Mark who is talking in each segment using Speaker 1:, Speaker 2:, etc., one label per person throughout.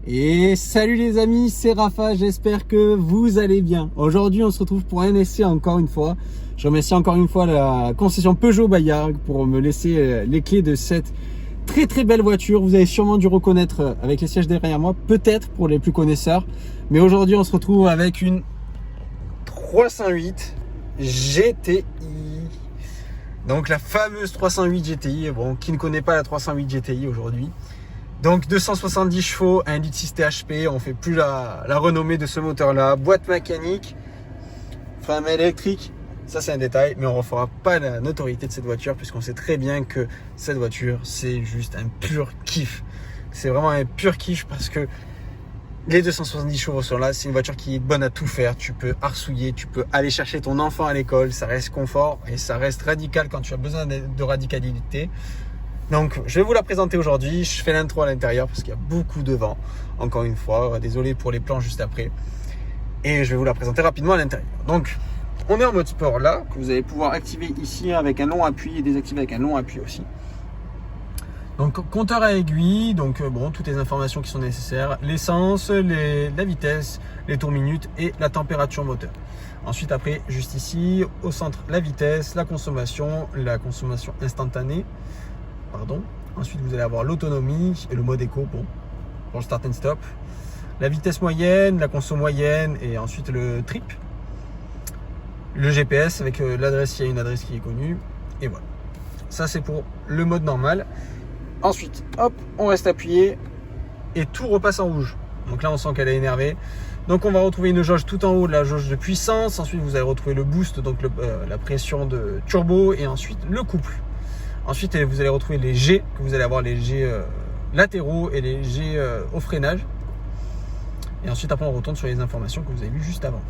Speaker 1: Et salut les amis, c'est Rafa, j'espère que vous allez bien. Aujourd'hui on se retrouve pour un essai encore une fois. Je remercie encore une fois la concession Peugeot Bayard pour me laisser les clés de cette très belle voiture. Vous avez sûrement dû reconnaître avec les sièges derrière moi, peut-être pour les plus connaisseurs. Mais aujourd'hui on se retrouve avec une 308 GTI. Donc la fameuse 308 GTI, bon, qui ne connaît pas la 308 GTI aujourd'hui. Donc 270 chevaux, 1,6 litre THP, on fait plus la renommée de ce moteur-là. Boîte mécanique, frein à main électrique, ça c'est un détail, mais on ne refera pas la notoriété de cette voiture puisqu'on sait très bien que cette voiture, c'est juste un pur kiff. C'est vraiment un pur kiff parce que les 270 chevaux sont là, c'est une voiture qui est bonne à tout faire. Tu peux arsouiller, tu peux aller chercher ton enfant à l'école, ça reste confort et ça reste radical quand tu as besoin de radicalité. Donc je vais vous la présenter aujourd'hui, je fais l'intro à l'intérieur parce qu'il y a beaucoup de vent, encore une fois, désolé pour les plans juste après. Et je vais vous la présenter rapidement à l'intérieur. Donc on est en mode sport là, que vous allez pouvoir activer ici avec un long appui et désactiver avec un long appui aussi. Donc compteur à aiguille, donc bon, toutes les informations qui sont nécessaires, l'essence, la vitesse, les tours minutes et la température moteur. Ensuite après, juste ici, au centre, la vitesse, la consommation instantanée. Pardon. Ensuite vous allez avoir l'autonomie et le mode éco pour le start and stop. La vitesse moyenne, la conso moyenne et ensuite le trip. Le GPS avec l'adresse, s'il y a une adresse qui est connue. Et voilà. Ça c'est pour le mode normal. Ensuite, hop, on reste appuyé et tout repasse en rouge. Donc là, on sent qu'elle est énervée. Donc on va retrouver une jauge tout en haut, la jauge de puissance. Ensuite, vous allez retrouver le boost, donc la pression de turbo et ensuite le couple. Ensuite, vous allez retrouver les G, que vous allez avoir les G latéraux et les G au freinage. Et ensuite, après, on retourne sur les informations que vous avez vues juste avant.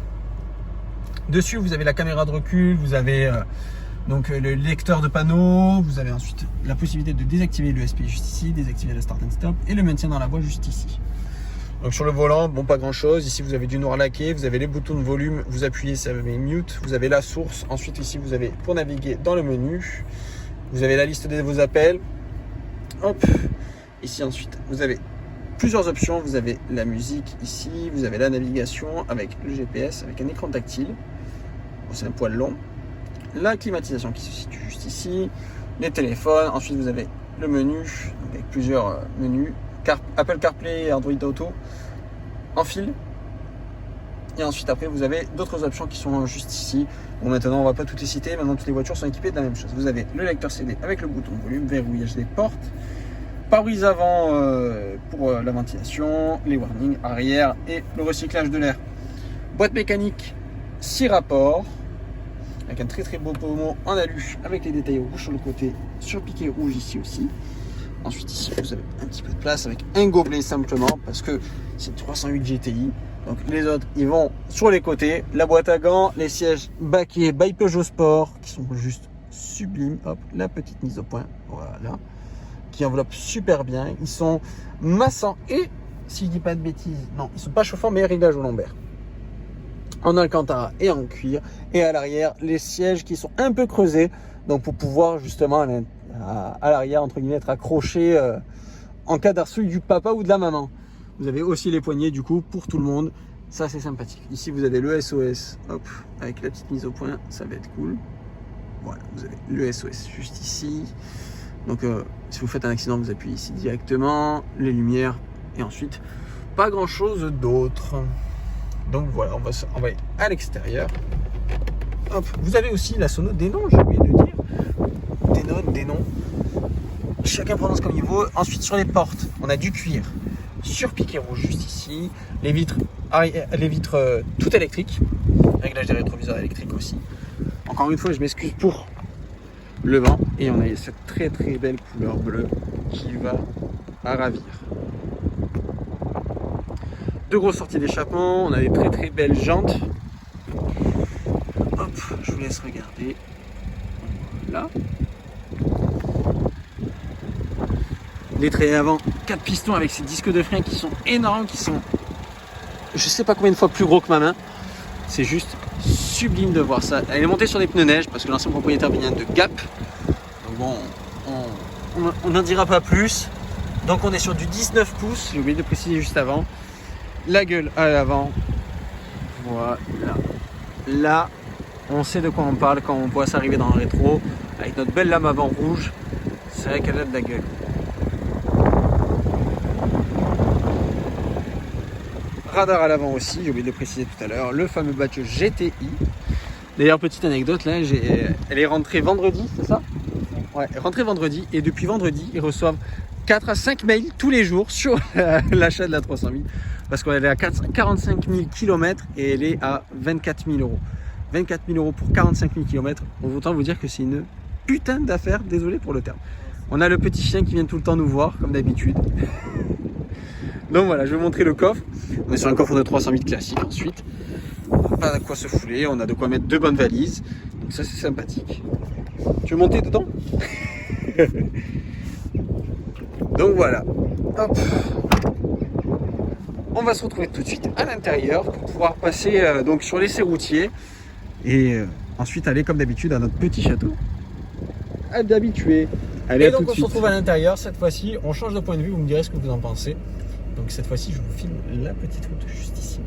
Speaker 1: Dessus, vous avez la caméra de recul, vous avez donc le lecteur de panneaux, vous avez ensuite la possibilité de désactiver l'ESP juste ici, désactiver le start and stop et le maintien dans la voie juste ici. Donc sur le volant, bon, pas grand chose. Ici vous avez du noir laqué, vous avez les boutons de volume, vous appuyez, ça met mute, vous avez la source. Ensuite ici vous avez pour naviguer dans le menu, vous avez la liste de vos appels. Hop, ici ensuite vous avez plusieurs options, vous avez la musique ici, vous avez la navigation avec le GPS, avec un écran tactile. Bon, c'est un poil long. La climatisation qui se situe juste ici, les téléphones, ensuite vous avez le menu avec plusieurs menus, Apple CarPlay et Android Auto en fil, et ensuite après vous avez d'autres options qui sont juste ici. Bon, maintenant on va pas toutes les citer, maintenant toutes les voitures sont équipées de la même chose. Vous avez le lecteur CD avec le bouton de volume, verrouillage des portes, pare-brise avant pour la ventilation, les warnings arrière et le recyclage de l'air. Boîte mécanique 6 rapports avec un très beau pommeau en alu avec les détails rouges sur le côté, surpiqué rouge ici aussi. Ensuite ici vous avez un petit peu de place avec un gobelet simplement parce que c'est 308 GTI. Donc les autres ils vont sur les côtés. La boîte à gants, les sièges baquets by Peugeot Sport qui sont juste sublimes. Hop, la petite mise au point, voilà, qui enveloppe super bien. Ils sont massants et, si je dis pas de bêtises, non, ils sont pas chauffants mais réglages au lombaire. En alcantara et en cuir, et à l'arrière les sièges qui sont un peu creusés, donc pour pouvoir justement à l'arrière entre guillemets être accroché en cas d'arsouille du papa ou de la maman. Vous avez aussi les poignées du coup pour tout le monde, ça c'est sympathique. Ici vous avez le SOS, hop, avec la petite mise au point, ça va être cool. Voilà, vous avez le SOS juste ici. Donc si vous faites un accident, vous appuyez ici directement, les lumières, et ensuite pas grand chose d'autre. Donc voilà, on va aller à l'extérieur. Hop, vous avez aussi la sono des noms, j'ai oublié de dire. Des notes, des noms. Chacun prononce comme il veut. Ensuite sur les portes, on a du cuir surpiqué rouge juste ici. Les vitres toutes électriques. Réglage des rétroviseurs électriques aussi. Encore une fois, je m'excuse pour le vent. Et on a cette très belle couleur bleue qui va à ravir. Deux grosses sorties d'échappement, on a des très belles jantes. Hop, je vous laisse regarder. Voilà. Les traits avant, 4 pistons avec ces disques de frein qui sont énormes, qui sont je sais pas combien de fois plus gros que ma main. C'est juste sublime de voir ça. Elle est montée sur des pneus neige parce que l'ancien propriétaire vient de Gap. Donc bon, on n'en dira pas plus. Donc on est sur du 19 pouces, j'ai oublié de préciser juste avant. La gueule à l'avant. Voilà. Là, on sait de quoi on parle quand on voit s'arriver dans le rétro. Avec notre belle lame avant rouge. C'est vrai qu'elle a de la gueule. Radar à l'avant aussi, j'ai oublié de le préciser tout à l'heure. Le fameux badge GTI. D'ailleurs, petite anecdote, là, elle est rentrée vendredi, c'est ça? Ouais, rentrée vendredi. Et depuis vendredi, ils reçoivent 4 à 5 mails tous les jours sur l'achat de la 300 000. Parce qu'elle est à 45 000 km et elle est à 24 000 euros. 24 000 euros pour 45 000 km. Autant vous dire que c'est une putain d'affaire, désolé pour le terme. On a le petit chien qui vient tout le temps nous voir, comme d'habitude. Donc voilà, je vais vous montrer le coffre. On est sur un coffre de 300 000 classique ensuite. Pas de quoi se fouler, on a de quoi mettre 2 bonnes valises. Donc ça c'est sympathique. Tu veux monter dedans? Donc voilà. Hop. On va se retrouver tout de suite à l'intérieur pour pouvoir passer donc sur l'essai routier et ensuite aller comme d'habitude à notre petit château à d'habitué. Allez, et donc on se retrouve à l'intérieur. Cette fois-ci, on change de point de vue. Vous me direz ce que vous en pensez. Donc cette fois-ci, je vous filme la petite route juste ici.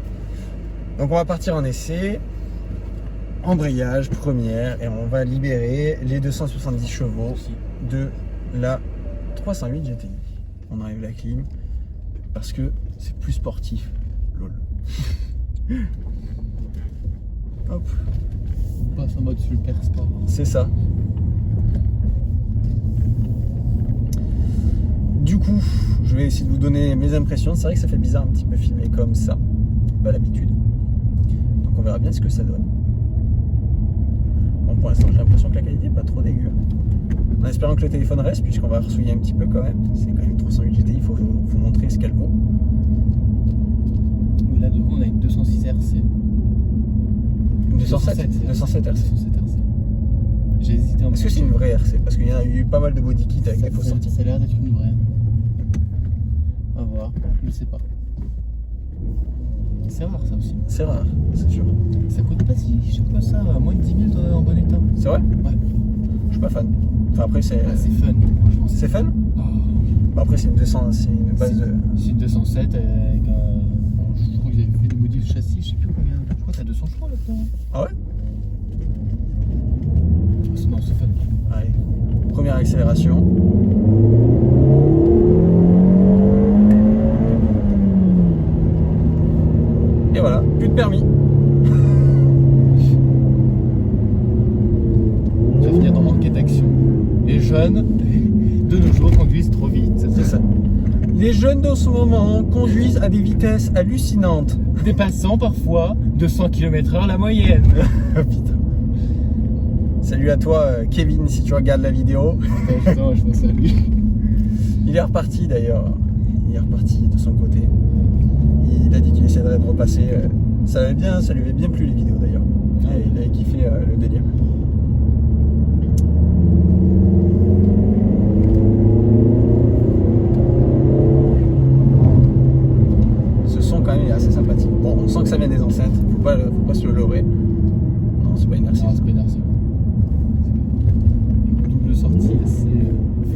Speaker 1: Donc on va partir en essai, embrayage première, et on va libérer les 270 chevaux de la 308 GTI. On enlève la clim parce que c'est plus sportif. Lol. Hop.
Speaker 2: On passe en mode super sport.
Speaker 1: C'est ça. Du coup, je vais essayer de vous donner mes impressions. C'est vrai que ça fait bizarre un petit peu filmer comme ça. Pas l'habitude. Donc on verra bien ce que ça donne. Bon, pour l'instant, j'ai l'impression que la qualité n'est pas trop dégueu. En espérant que le téléphone reste, puisqu'on va ressouiller un petit peu quand même. C'est quand même 308 GTI, il faut montrer ce qu'elle vaut.
Speaker 2: Là devant, on a une 206 RC.
Speaker 1: Une 207 RC. 207 RC.
Speaker 2: J'ai hésité un peu.
Speaker 1: Est-ce que c'est une vraie RC? Parce qu'il y en a eu pas mal de body kits avec des fausses sorties.
Speaker 2: Ça a l'air d'être une vraie. On va voir, je ne sais pas. C'est rare ça aussi.
Speaker 1: C'est rare, c'est sûr.
Speaker 2: Ça coûte pas si cher que ça, à moins de 10 000 en bon état.
Speaker 1: C'est vrai?
Speaker 2: Ouais.
Speaker 1: Je suis pas fan. Enfin après c'est...
Speaker 2: Ah, c'est fun, franchement.
Speaker 1: C'est fun?
Speaker 2: Oh.
Speaker 1: Bah, après c'est une 200, c'est une base de...
Speaker 2: C'est une 207 avec je crois qu'ils avaient fait des modifs châssis, je sais plus combien. Je crois que t'as 200 chevaux là-dedans.
Speaker 1: Ah ouais?
Speaker 2: Non, c'est fun.
Speaker 1: Allez, première accélération. Et voilà, plus de permis.
Speaker 2: Tu vas finir dans enquête d'action. Les jeunes de nos jours conduisent trop vite.
Speaker 1: C'est ça. Les jeunes de ce moment conduisent à des vitesses hallucinantes.
Speaker 2: Dépassant parfois 200 km/h la moyenne.
Speaker 1: Putain. Salut à toi Kevin si tu regardes la vidéo.
Speaker 2: Je pense à lui.
Speaker 1: Il est reparti d'ailleurs. Il est reparti de son côté. Il a dit qu'il essaierait de repasser. Ça lui avait bien plu les vidéos d'ailleurs. Il avait kiffé le délire. Ce son quand même est assez sympathique. Bon, on sent que ça vient des enceintes. Faut pas se le leurrer. Non, c'est pas une RC.
Speaker 2: Non, c'est pas une RC. Double sortie assez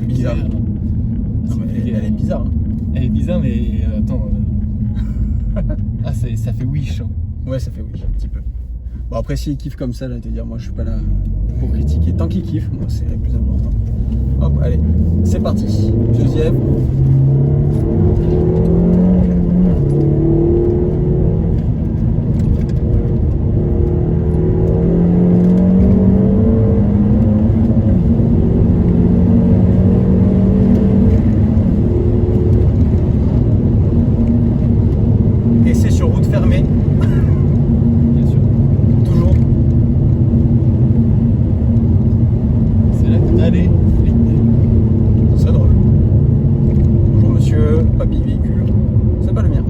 Speaker 1: bizarre.
Speaker 2: Non,
Speaker 1: mais elle est bizarre. Hein.
Speaker 2: Elle est bizarre, mais attends. Ah, ça fait wish. Hein.
Speaker 1: Ouais, ça fait wish un petit peu. Bon, après, s'il kiffe comme ça, là, je vais te dire, moi je suis pas là pour critiquer. Tant qu'il kiffe, moi c'est le plus important. Hop, allez, c'est parti. Deuxième. Et c'est sur route fermée.
Speaker 2: Bien sûr.
Speaker 1: Toujours.
Speaker 2: C'est là que t'as les flics.
Speaker 1: C'est drôle. Bonjour monsieur, papy véhicule. C'est pas le mien.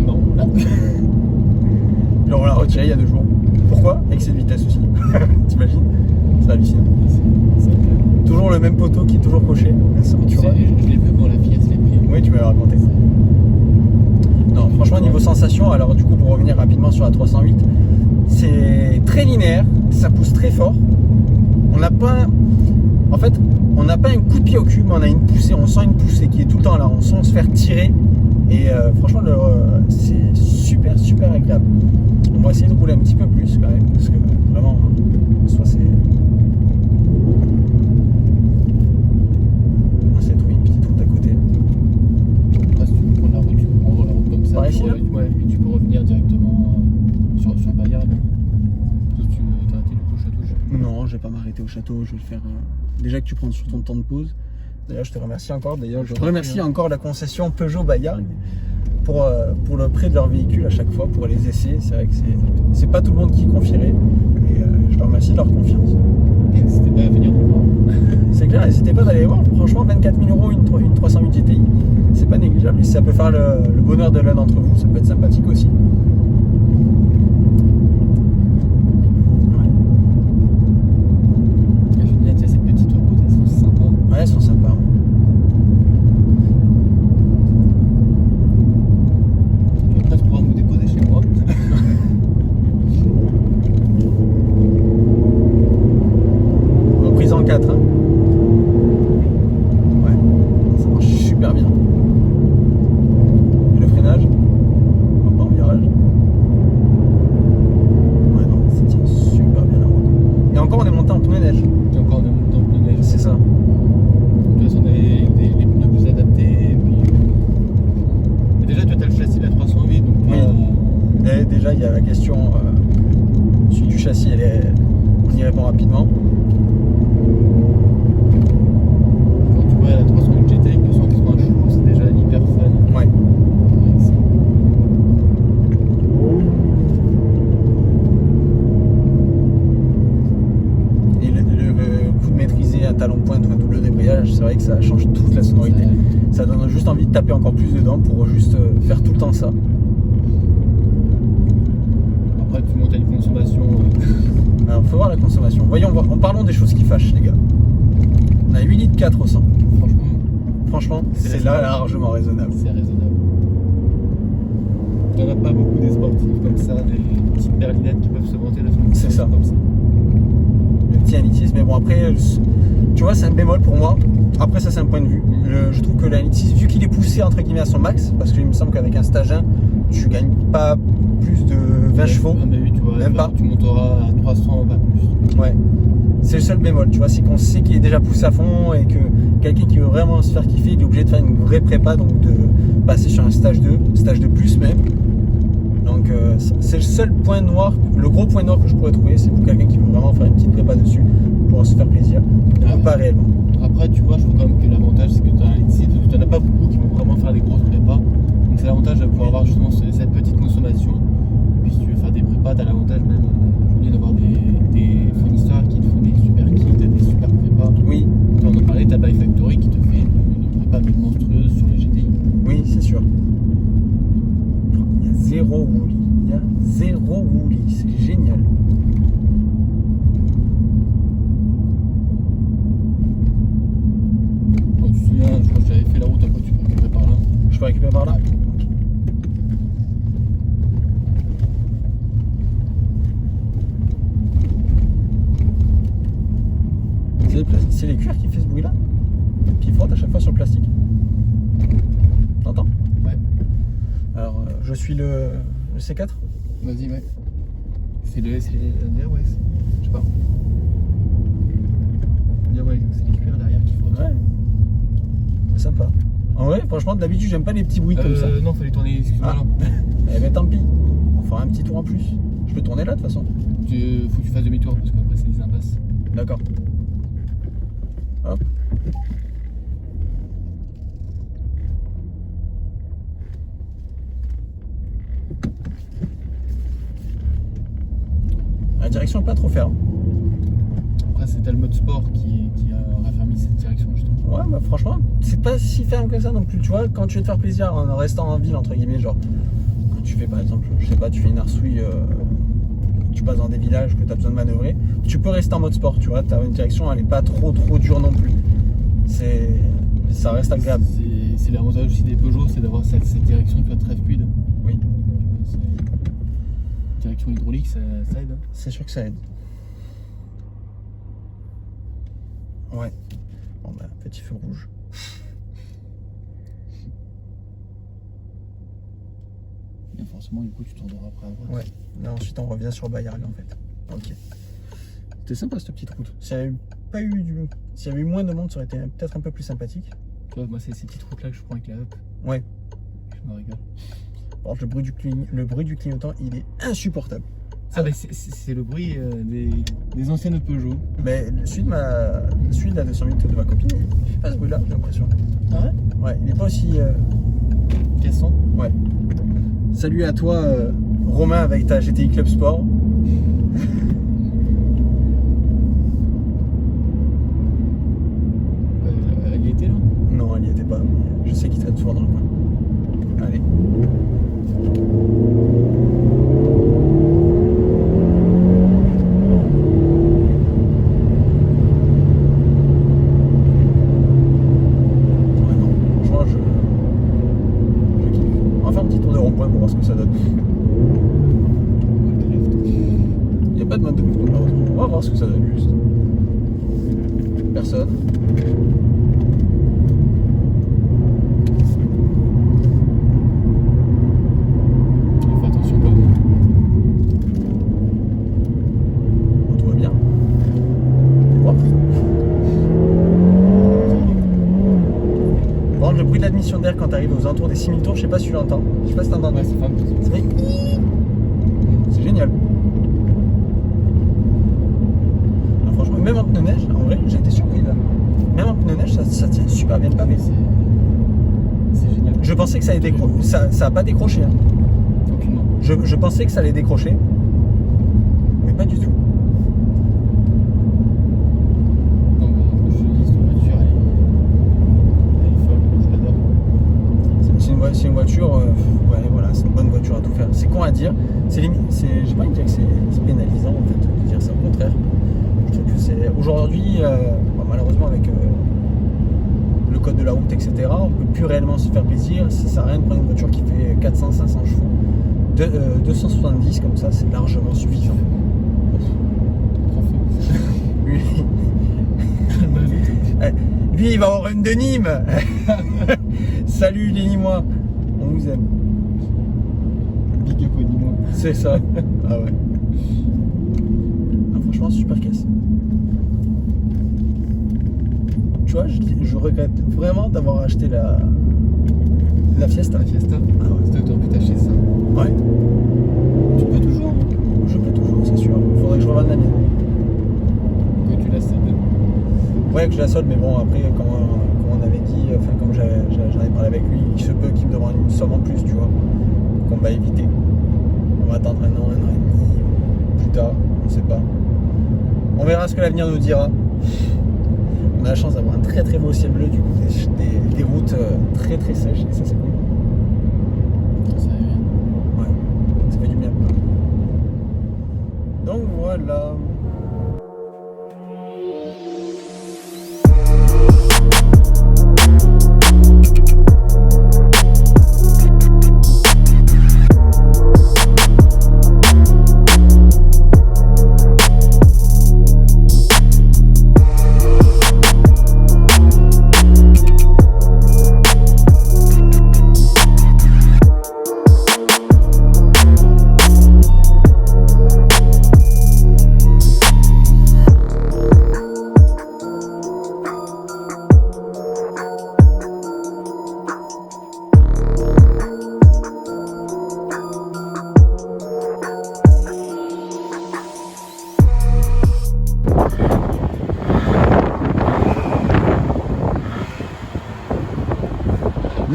Speaker 2: Non.
Speaker 1: Là, on l'a retiré il y a 2 jours. Pourquoi? Avec cette vitesse aussi. T'imagines? C'est hallucinant. Toujours le même poteau qui est toujours coché.
Speaker 2: Tu sais, je l'ai vu quand la fille se l'est pris.
Speaker 1: Oui, tu m'avais raconté. Non, franchement, niveau sensation, alors du coup, pour revenir rapidement sur la 308, c'est très linéaire, ça pousse très fort. On n'a pas, en fait, on n'a pas un coup de pied au cul, mais on a une poussée, on sent une poussée qui est tout le temps là, on sent se faire tirer. Et franchement, c'est super, super agréable. On va essayer de rouler un petit peu plus quand même, parce que vraiment, soit c'est... On va essayer de trouver une petite route à côté.
Speaker 2: Après, si tu veux prendre la route, tu peux prendre la route comme ça.
Speaker 1: Par ici, là
Speaker 2: Ouais, et tu peux revenir directement sur Bayard. Sauf que tu veux t'arrêter du coup au château, je sais plus.
Speaker 1: Non, je vais pas m'arrêter au château, je vais le faire... Déjà que tu prends sur ton temps de pause. D'ailleurs, je te remercie encore. D'ailleurs, je remercie encore la concession Peugeot Bayard pour le prêt de leur véhicule à chaque fois, pour les essais. C'est vrai que c'est pas tout le monde qui confierait. Et je leur remercie de leur confiance.
Speaker 2: N'hésitez pas à venir nous voir.
Speaker 1: C'est clair, n'hésitez pas d'aller voir. Franchement, 24 000 € une 308 GTI, c'est pas négligeable. Et si ça peut faire le bonheur de l'un d'entre vous, ça peut être sympathique aussi.
Speaker 2: J'aime bien, tu sais, ces petites routes, elles sont sympas.
Speaker 1: Ouais, elles sont sympas.
Speaker 2: Et après, tu pourras nous déposer chez moi.
Speaker 1: Reprise en 4. Hein. Ouais, ça marche super bien. Et le freinage, on va pas en virage. Ouais, non, ça tient super bien la route. Et encore, on est monté en pneu neige.
Speaker 2: Et encore de monter en pneu neige.
Speaker 1: C'est ça.
Speaker 2: De toute façon, on avait les pneus plus adaptés. Et puis... Mais déjà, tu as le châssis de la 308. Donc,
Speaker 1: Oui. Et déjà, il y a la question du châssis, on y répond rapidement.
Speaker 2: quand tu vois la 308 GT avec 280 chevaux, c'est déjà hyper fun.
Speaker 1: Ouais.
Speaker 2: Avec ça.
Speaker 1: Et le coup de maîtriser un talon pointe ou un double débrayage, c'est vrai que ça change toute la sonorité. Ça donne juste envie de taper encore plus dedans pour juste faire tout le temps ça.
Speaker 2: Après, tu montes à une consommation.
Speaker 1: Alors, faut voir la consommation. Voyons, en parlons des choses qui fâchent, les gars. On a 8 litres 4 au 100. Franchement, c'est là largement raisonnable.
Speaker 2: C'est raisonnable. Il n'y en a pas beaucoup des sportifs comme ça, des petites berlinettes qui peuvent se vanter de faire
Speaker 1: C'est ça.
Speaker 2: comme ça.
Speaker 1: Le petit Anitis, mais bon, après, tu vois, c'est un bémol pour moi. Après, ça, c'est un point de vue. Je trouve que l'Anitis, vu qu'il est poussé entre guillemets à son max, parce qu'il me semble qu'avec un stage 1, tu gagnes pas plus de 20 chevaux.
Speaker 2: Ah, mais oui, tu vois,
Speaker 1: Même pas.
Speaker 2: Tu monteras à 300, pas plus.
Speaker 1: Ouais. C'est le seul bémol, tu vois, c'est qu'on sait qu'il est déjà poussé à fond et que quelqu'un qui veut vraiment se faire kiffer, il est obligé de faire une vraie prépa, donc de passer sur un stage 2, stage de plus même. Donc c'est le seul point noir, le gros point noir que je pourrais trouver, c'est pour quelqu'un qui veut vraiment faire une petite prépa dessus pour se faire plaisir. Pas réellement.
Speaker 2: Après, tu vois, je trouve quand même que l'avantage, c'est que tu n'en as pas beaucoup qui vont vraiment faire des grosses prépas. Donc c'est l'avantage de pouvoir avoir justement cette petite consommation. Puis si tu veux faire des prépas, tu as l'avantage même d'avoir des fournisseurs qui te font des super kits, des super prépas.
Speaker 1: Oui.
Speaker 2: On en parlait, tu as Bike Factory qui te fait une prépa monstrueuse sur les GTI.
Speaker 1: Oui, c'est sûr. Il y a zéro woolly. Il y a zéro woolly. C'est génial.
Speaker 2: Bon, tu te souviens, je crois que j'avais fait la route, après tu peux récupérer par là.
Speaker 1: Je peux récupérer par là. C'est les cuirs qui fait ce bruit là qui frottent à chaque fois sur le plastique. T'entends?
Speaker 2: Ouais.
Speaker 1: Alors je suis le C4.
Speaker 2: Vas-y, ouais. C'est ouais, je sais pas. Ouais, c'est les cuirs derrière qui frottent.
Speaker 1: Ouais. C'est sympa. En vrai, franchement, d'habitude, j'aime pas les petits bruits comme ça.
Speaker 2: Non, fallait tourner, excuse-moi.
Speaker 1: Ah. Eh ben tant pis. On fera un petit tour en plus. Je peux tourner là de toute façon.
Speaker 2: Faut que tu fasses demi-tour parce qu'après c'est des impasses.
Speaker 1: D'accord. Hop. La direction est pas trop ferme.
Speaker 2: Après c'était le mode sport qui a raffermi cette direction justement.
Speaker 1: Ouais, bah franchement, c'est pas si ferme que ça non plus. Tu vois, quand tu veux te faire plaisir en restant en ville, entre guillemets, genre, quand tu fais par exemple, je sais pas, tu fais une arsouille, tu passes dans des villages que tu as besoin de manœuvrer, tu peux rester en mode sport, tu vois, tu as une direction, elle est pas trop dure non plus. Ça reste agréable.
Speaker 2: C'est l'avantage aussi des Peugeot, c'est d'avoir cette direction, tu vois, très fluide.
Speaker 1: Oui.
Speaker 2: direction hydraulique, ça aide. Hein.
Speaker 1: C'est sûr que ça aide. Ouais. Bon bah, petit feu rouge.
Speaker 2: Et forcément, du coup, tu t'endors après à droite.
Speaker 1: Ouais. Là, ensuite, on revient sur Bayarg en fait. Ok.
Speaker 2: C'était sympa cette petite route.
Speaker 1: S'il n'y avait eu moins de monde, ça aurait été peut-être un peu plus sympathique.
Speaker 2: Tu vois, moi, c'est ces petites routes-là que je prends avec la up.
Speaker 1: Ouais.
Speaker 2: Je me rigole.
Speaker 1: Par contre, le bruit du clignotant, il est insupportable.
Speaker 2: Ah bah c'est le bruit des anciennes Peugeot.
Speaker 1: Mais celui de la 208 de ma copine, il fait pas ce bruit-là, j'ai l'impression.
Speaker 2: Ah ouais?
Speaker 1: Ouais, il est pas aussi...
Speaker 2: Cassant.
Speaker 1: Ouais. Salut à toi, Romain, avec ta GTI Club Sport.
Speaker 2: Elle y était là?
Speaker 1: Non, elle y était pas, mais je sais qu'il traîne souvent dans le coin. Allez. Pour voir ce que ça donne. Il n'y a pas de mode de drift, malheureusement. On va voir ce que ça donne juste. Personne.
Speaker 2: Fais attention pas.
Speaker 1: On tout va bien. C'est propre. Par contre, le bruit de l'admission d'air quand tu arrives aux alentours des 6000 tours, je sais pas si tu l'entends. Je sais pas si tu entends.
Speaker 2: Ouais, c'est fameux.
Speaker 1: C'est vrai. C'est génial. Alors, franchement, même en pneu neige, en vrai, j'ai été surpris là. Même en pneu neige, ça tient super bien le pavé.
Speaker 2: C'est génial.
Speaker 1: Je pensais que ça allait ça a pas décroché. Hein.
Speaker 2: Aucunement.
Speaker 1: Je pensais que ça allait décrocher, mais pas du tout.
Speaker 2: Non, mais je te dis, cette voiture, elle est folle, je l'adore.
Speaker 1: C'est une voiture, ouais, voilà, c'est une bonne voiture à tout faire. C'est con à dire, j'ai pas envie de dire que c'est pénalisant en fait de dire ça, au contraire. Je trouve que c'est aujourd'hui, malheureusement avec le code de la route, etc., on peut plus réellement se faire plaisir. Ça sert à rien de prendre une voiture qui fait 400-500 chevaux. 270 comme ça, c'est largement suffisant. Lui, lui, il va au run de Nîmes. Salut les Nîmois, on vous aime.
Speaker 2: Big up au Nîmois.
Speaker 1: C'est ça. Ah ouais. Ah, franchement, super caisse. Tu vois, je regrette vraiment d'avoir acheté la Fiesta.
Speaker 2: La Fiesta.
Speaker 1: Ah ouais.
Speaker 2: C'est toi qui aurais pu t'acheter ça.
Speaker 1: Ouais.
Speaker 2: Tu peux toujours.
Speaker 1: Je peux toujours, c'est sûr. Il faudrait que je revende la mienne.
Speaker 2: Que tu la cèdes.
Speaker 1: Ouais, que je la solde, mais bon, après, comme on avait dit, enfin, comme j'en ai parlé avec lui, il se peut qu'il me demande une somme en plus, tu vois, qu'on va éviter. On va attendre un an et demi, plus tard, on ne sait pas. On verra ce que l'avenir nous dira. On a la chance d'avoir un très très beau ciel bleu, du coup, des routes très très sèches, et ça c'est cool. Ouais, ça fait du bien. Donc voilà.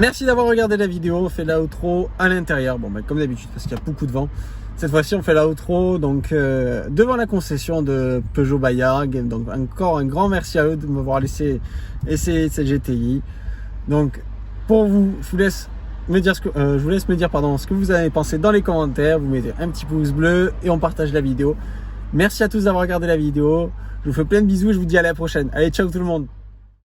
Speaker 1: Merci d'avoir regardé la vidéo, on fait l'outro à l'intérieur, bon, comme d'habitude parce qu'il y a beaucoup de vent. Cette fois-ci on fait l'outro donc devant la concession de Peugeot Bayarg. Donc encore un grand merci à eux de m'avoir laissé essayer cette GTI. Donc pour vous, je vous laisse me dire ce que vous avez pensé dans les commentaires. Vous mettez un petit pouce bleu et on partage la vidéo. Merci à tous d'avoir regardé la vidéo. Je vous fais plein de bisous et je vous dis à la prochaine. Allez, ciao tout le monde.